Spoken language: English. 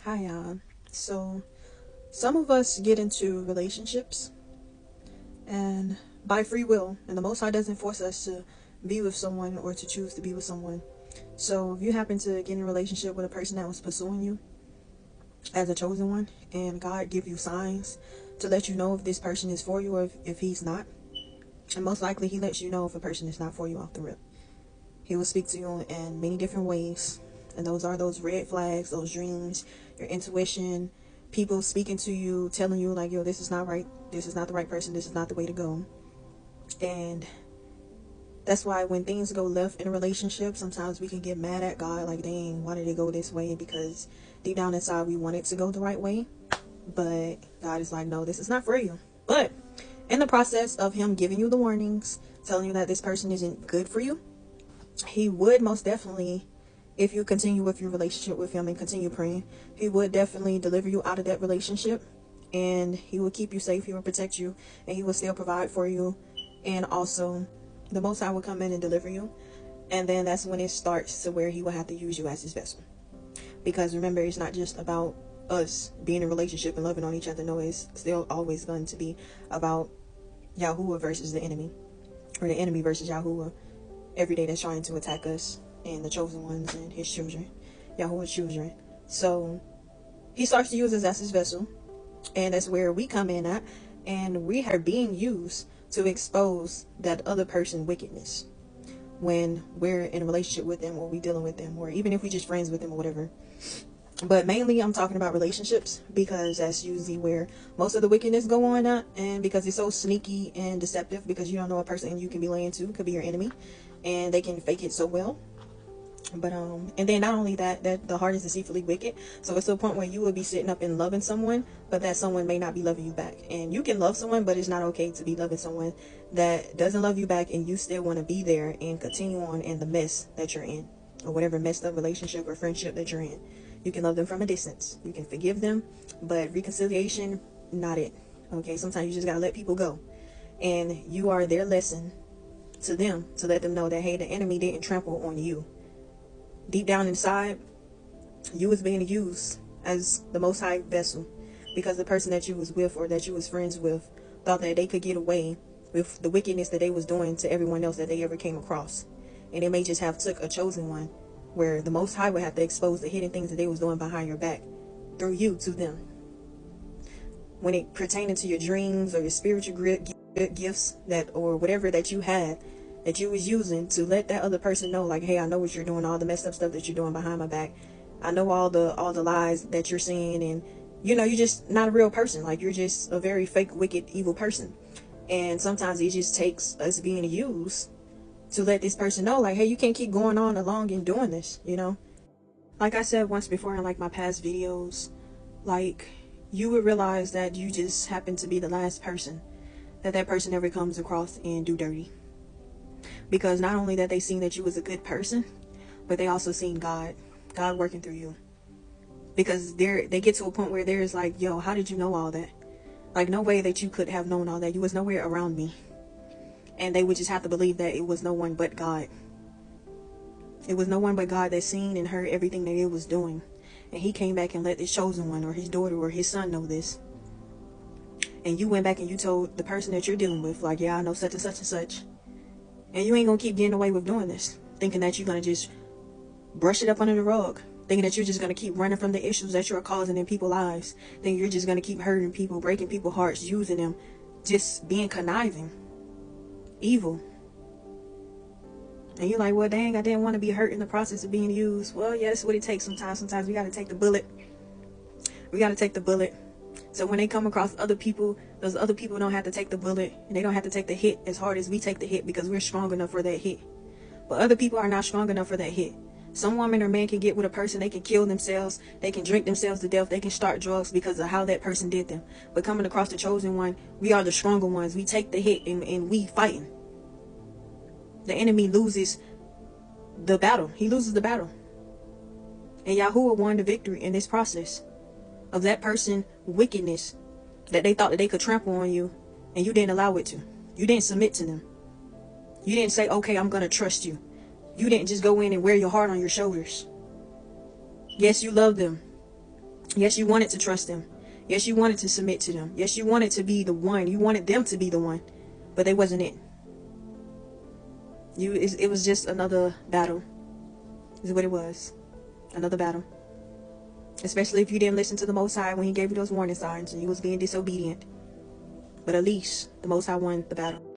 Hi, so some of us get into relationships and by free will, and the Most High doesn't force us to be with someone or to choose to be with someone. So if you happen to get in a relationship with a person that was pursuing you as a chosen one, and God give you signs to let you know if this person is for you or if he's not, and most likely he lets you know if a person is not for you off the rip. He will speak to you in many different ways, and those are those red flags, those dreams, your intuition, people speaking to you, telling you like, yo, this is not right, this is not the right person, this is not the way to go. And that's why when things go left in a relationship, sometimes we can get mad at God, like, dang, why did it go this way? Because deep down inside we want it to go the right way, but God is like, no, this is not for you. But in the process of him giving you the warnings, telling you that this person isn't good for you, he would most definitely, if you continue with your relationship with him and continue praying, he would definitely deliver you out of that relationship, and he will keep you safe, he will protect you, and he will still provide for you. And also the Most High will come in and deliver you, and then that's when it starts to where he will have to use you as his vessel. Because remember, it's not just about us being in a relationship and loving on each other. No, it's still always going to be about Yahuwah versus the enemy, or the enemy versus Yahuwah, every day that's trying to attack us and the chosen ones and his children, Yahuwah's children. So he starts to use us as his vessel, and that's where we come in at, and we are being used to expose that other person's wickedness when we're in a relationship with them, or we dealing with them, or even if we just friends with them or whatever. But mainly I'm talking about relationships, because that's usually where most of the wickedness go on at, and because it's so sneaky and deceptive, because you don't know a person you can be laying to could be your enemy, and they can fake it so well. But and then not only that the heart is deceitfully wicked, so it's to a point where you will be sitting up and loving someone, but that someone may not be loving you back. And you can love someone, but it's not okay to be loving someone that doesn't love you back, and you still want to be there and continue on in the mess that you're in, or whatever messed up relationship or friendship that you're in. You can love them from a distance, you can forgive them, but reconciliation, not it. Okay, sometimes you just gotta let people go, and you are their lesson to them, to let them know that, hey, the enemy didn't trample on you. Deep down inside, you was being used as the Most High vessel, because the person that you was with, or that you was friends with, thought that they could get away with the wickedness that they was doing to everyone else that they ever came across. And they may just have took a chosen one, where the Most High would have to expose the hidden things that they was doing behind your back through you to them. When it pertaining to your dreams or your spiritual gifts, that, or whatever that you had, that you was using to let that other person know, like, hey, I know what you're doing, all the messed up stuff that you're doing behind my back. I know all the lies that you're saying, and you're just not a real person. Like, you're just a very fake, wicked, evil person. And sometimes it just takes us being used to let this person know, like, hey, you can't keep going on along and doing this. Like I said once before in like my past videos, like, you would realize that you just happen to be the last person that person ever comes across and do dirty. Because not only that they seen that you was a good person, but they also seen God working through you. Because they get to a point where there's like, yo, how did you know all that? Like, no way that you could have known all that. You was nowhere around me. And they would just have to believe that it was no one but God. It was no one but God that seen and heard everything that it was doing. And he came back and let his chosen one, or his daughter, or his son know this. And you went back and you told the person that you're dealing with, like, yeah, I know such and such and such. And you ain't gonna keep getting away with doing this, thinking that you're gonna just brush it up under the rug, thinking that you're just gonna keep running from the issues that you're causing in people's lives, thinking you're just gonna keep hurting people, breaking people's hearts, using them, just being conniving, evil. And you're like, well, dang, I didn't want to be hurt in the process of being used. Well, yeah, that's what it takes sometimes. Sometimes we gotta take the bullet. We gotta take the bullet. So when they come across other people, those other people don't have to take the bullet, and they don't have to take the hit as hard as we take the hit, because we're strong enough for that hit. But other people are not strong enough for that hit. Some woman or man can get with a person, they can kill themselves, they can drink themselves to death, they can start drugs because of how that person did them. But coming across the chosen one, we are the stronger ones. We take the hit, and we fighting. The enemy loses the battle. He loses the battle. And Yahuwah won the victory in this process of that person wickedness, that they thought that they could trample on you, and you didn't allow it to. You didn't submit to them. You didn't say, okay, I'm gonna trust you. You didn't just go in and wear your heart on your shoulders. Yes, you love them. Yes, you wanted to trust them. Yes, you wanted to submit to them. Yes, you wanted to be the one. You wanted them to be the one. But they wasn't it. It was just another battle. Is what it was. Another battle. Especially if you didn't listen to the Most High when He gave you those warning signs and you was being disobedient. But at least the Most High won the battle.